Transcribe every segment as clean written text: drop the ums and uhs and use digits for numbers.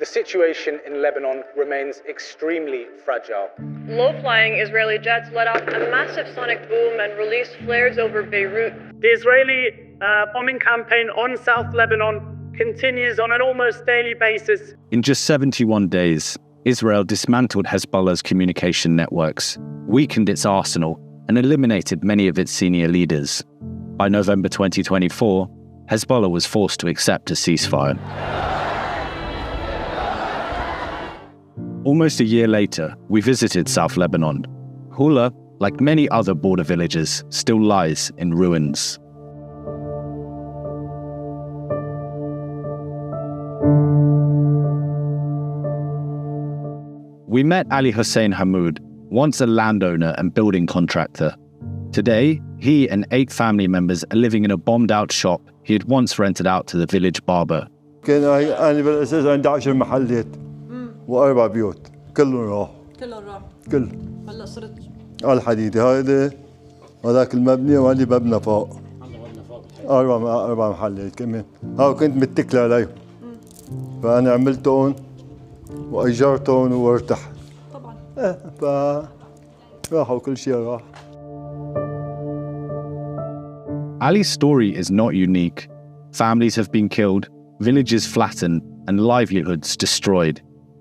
the situation in Lebanon remains extremely fragile. Low-flying Israeli jets let off a massive sonic boom and released flares over Beirut. The Israeli bombing campaign on South Lebanon continues on an almost daily basis. In just 71 days, Israel dismantled Hezbollah's communication networks, weakened its arsenal, and eliminated many of its senior leaders. By November 2024, Hezbollah was forced to accept a ceasefire. Almost a year later, we visited South Lebanon. Houla, like many other border villages, still lies in ruins. We met Ali Hussein Hamoud, once a landowner and building contractor. Today, he and 8 family members are living in a bombed-out shop he had once rented out to the village barber. كان أنا بالأساس عندي 10 محلات و4 بيوت كلهم راح. كلهم راح. كل. هلا صرت. الحديدة هذاك المبنى وهذه مبنى فوق. أربع محلات كمان. كنت متكل عليهم. فأنا عملتهم وأجرتهم وارتحت. طبعا. فراحوا كل شيء راح. Ali's story is not unique. Families have been killed, villages flattened, and livelihoods destroyed.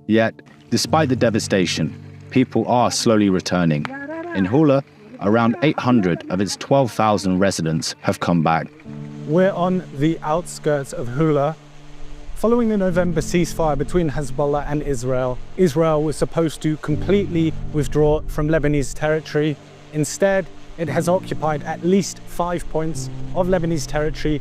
Yet, despite the devastation, people are slowly returning. In Houla, around 800 of its 12,000 residents have come back. We're on the outskirts of Houla. Following the November ceasefire between Hezbollah and Israel, Israel was supposed to completely withdraw from Lebanese territory. Instead, it has occupied at least 5 points of Lebanese territory,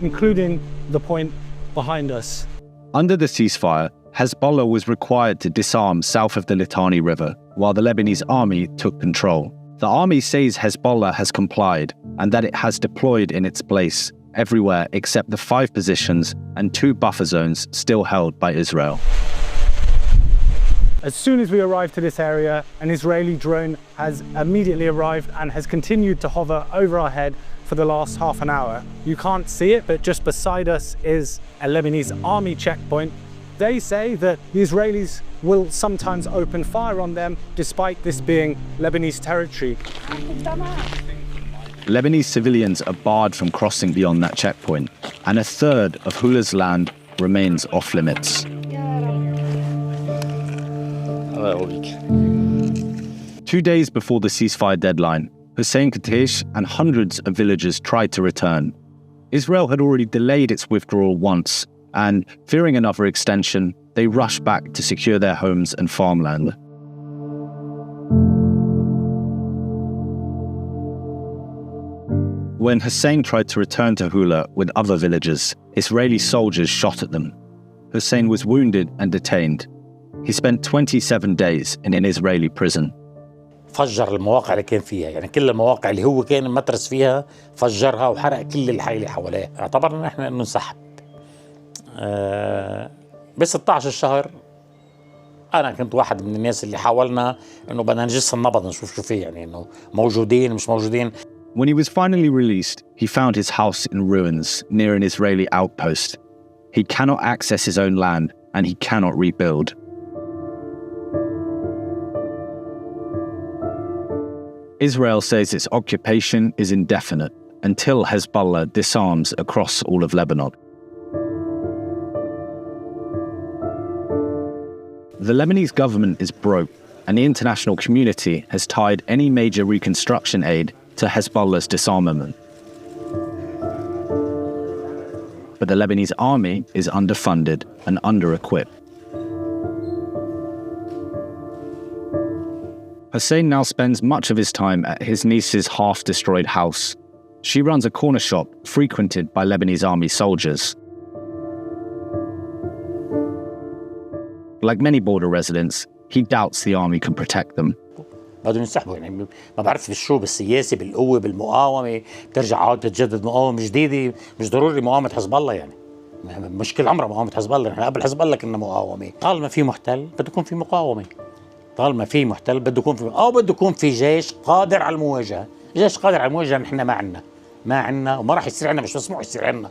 including the point behind us. Under the ceasefire, Hezbollah was required to disarm south of the Litani River, while the Lebanese army took control. The army says Hezbollah has complied and that it has deployed in its place everywhere except the 5 positions and 2 buffer zones still held by Israel. As soon as we arrived to this area, an Israeli drone has immediately arrived and has continued to hover over our head for the last half an hour. You can't see it, but just beside us is a Lebanese army checkpoint. They say that the Israelis will sometimes open fire on them, despite this being Lebanese territory. Lebanese civilians are barred from crossing beyond that checkpoint, and a third of Houla's land remains off limits. 2 days before the ceasefire deadline, Hussein Katish and hundreds of villagers tried to return. Israel had already delayed its withdrawal once, and fearing another extension, they rushed back to secure their homes and farmland. When Hussein tried to return to Houla with other villagers, Israeli soldiers shot at them. Hussein was wounded and detained. He spent 27 days in an Israeli prison. فجر المواقع اللي كان فيها، يعني كل المواقع اللي هو كان مترس فيها فجرها وحرق كل الحي اللي حواليه. اعتبرنا احنا انه انسحب. ب 16 الشهر انا كنت واحد من الناس اللي حاولنا انه بدنا نجس النبض نشوف شو فيه، يعني انه موجودين مش موجودين. When he was finally released, he found his house in ruins near an Israeli outpost. He cannot access his own land and he cannot rebuild. Israel says its occupation is indefinite until Hezbollah disarms across all of Lebanon. The Lebanese government is broke, and the international community has tied any major reconstruction aid to Hezbollah's disarmament. But the Lebanese army is underfunded and under-equipped. Hussein now spends much of his time at his niece's half-destroyed house. She runs a corner shop frequented by Lebanese army soldiers. Like many border residents, he doubts the army can protect them. بدهم ينسحبوا، يعني ما بعرف بالشو، بالسياسة، بالقوة، بالمقاومة، بترجع عاد تتجدد مقاومة جديدة، مش ضروري مقاومة حزب الله، يعني مشكلة عمرها مقاومة حزب الله، نحن قبل حزب الله كنا مقاومة. طالما في محتل بده يكون في مقاومة. طالما في محتل بده يكون في بده يكون في جيش قادر على المواجهة. جيش قادر على المواجهة نحن ما عنا وما راح يصير عنا، مش مسموح يصير عنا.